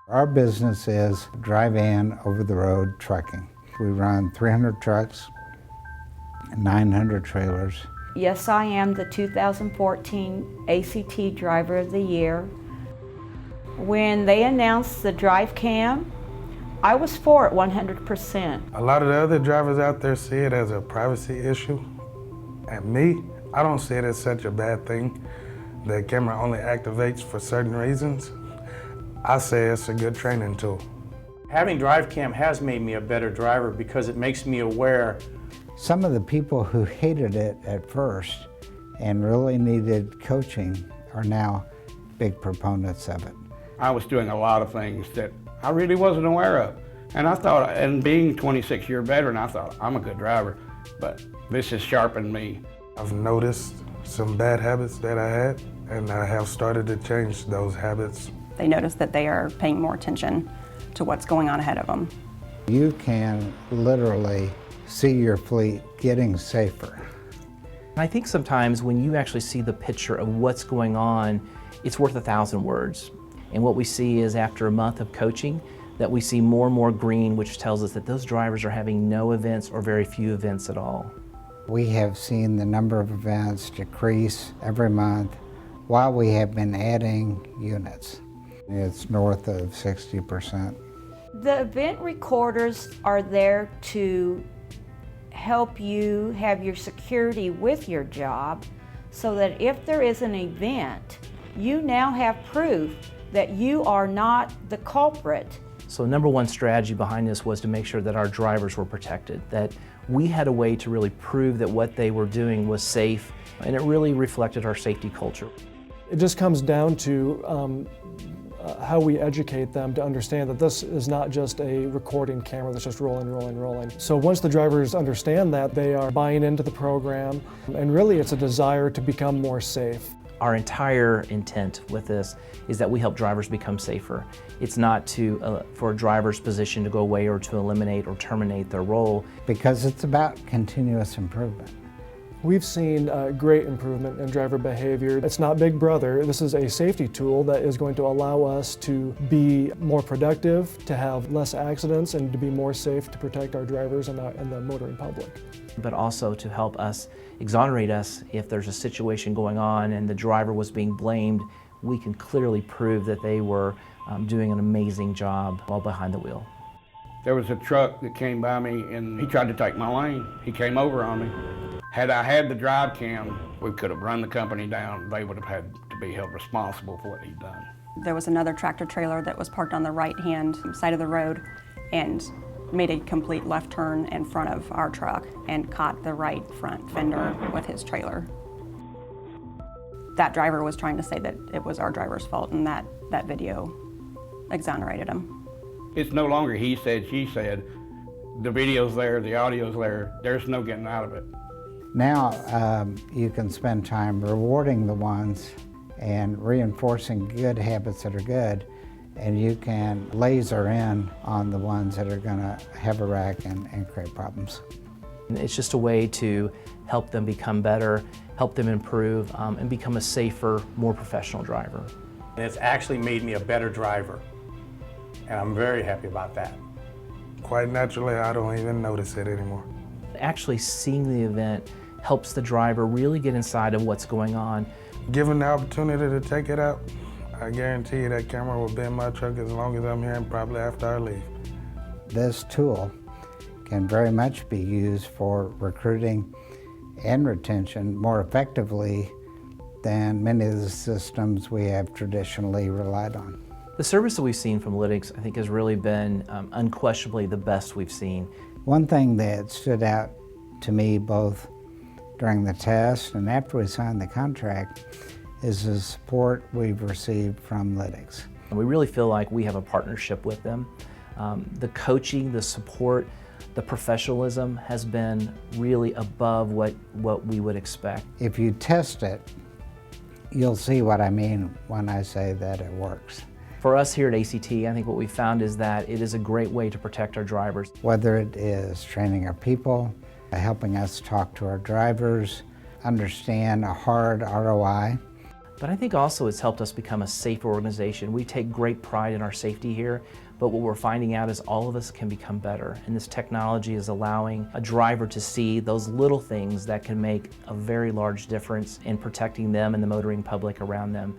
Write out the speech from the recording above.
Our business is drive-in, over-the-road trucking. We run 300 trucks, 900 trailers. Yes, I am the 2014 ACT Driver of the Year. When they announced the drive cam, I was for it 100%. A lot of the other drivers out there see it as a privacy issue. And me, I don't see it as such a bad thing. The camera only activates for certain reasons. I say it's a good training tool. Having drive cam has made me a better driver because it makes me aware. Some of the people who hated it at first and really needed coaching are now big proponents of it. I was doing a lot of things that I really wasn't aware of. And I thought, and being 26-year veteran, I thought, I'm a good driver, but this has sharpened me. I've noticed some bad habits that I had, and I have started to change those habits. They notice that they are paying more attention to what's going on ahead of them. You can literally see your fleet getting safer. I think sometimes when you actually see the picture of what's going on, it's worth 1,000 words. And what we see is after a month of coaching, that we see more and more green, which tells us that those drivers are having no events or very few events at all. We have seen the number of events decrease every month while we have been adding units. It's north of 60%. The event recorders are there to help you have your security with your job so that if there is an event, you now have proof that you are not the culprit. So number one strategy behind this was to make sure that our drivers were protected, that we had a way to really prove that what they were doing was safe, and it really reflected our safety culture. It just comes down to how we educate them to understand that this is not just a recording camera that's just rolling. So once the drivers understand that, they are buying into the program, and really it's a desire to become more safe. Our entire intent with this is that we help drivers become safer. It's not for a driver's position to go away or to eliminate or terminate their role. Because it's about continuous improvement. We've seen great improvement in driver behavior. It's not Big Brother. This is a safety tool that is going to allow us to be more productive, to have less accidents, and to be more safe to protect our drivers and the motoring public. But also to help us, exonerate us if there's a situation going on and the driver was being blamed, we can clearly prove that they were doing an amazing job while behind the wheel. There was a truck that came by me and he tried to take my lane. He came over on me. Had I had the drive cam, we could have run the company down. They would have had to be held responsible for what he'd done. There was another tractor trailer that was parked on the right-hand side of the road and made a complete left turn in front of our truck and caught the right front fender with his trailer. That driver was trying to say that it was our driver's fault, and that video exonerated him. It's no longer he said, she said. The video's there, the audio's there. There's no getting out of it. Now you can spend time rewarding the ones and reinforcing good habits that are good, and you can laser in on the ones that are going to have a wreck and create problems. It's just a way to help them become better, help them improve, and become a safer, more professional driver. And it's actually made me a better driver, and I'm very happy about that. Quite naturally, I don't even notice it anymore. Actually seeing the event helps the driver really get inside of what's going on. Given the opportunity to take it out, I guarantee you that camera will be in my truck as long as I'm here and probably after I leave. This tool can very much be used for recruiting and retention more effectively than many of the systems we have traditionally relied on. The service that we've seen from Lytics, I think, has really been unquestionably the best we've seen. One thing that stood out to me both during the test and after we signed the contract is the support we've received from Lytics. And we really feel like we have a partnership with them. The coaching, the support, the professionalism has been really above what we would expect. If you test it, you'll see what I mean when I say that it works. For us here at ACT, I think what we found is that it is a great way to protect our drivers. Whether it is training our people, helping us talk to our drivers, understand a hard ROI, But I think also it's helped us become a safer organization. We take great pride in our safety here, but what we're finding out is all of us can become better. And this technology is allowing a driver to see those little things that can make a very large difference in protecting them and the motoring public around them.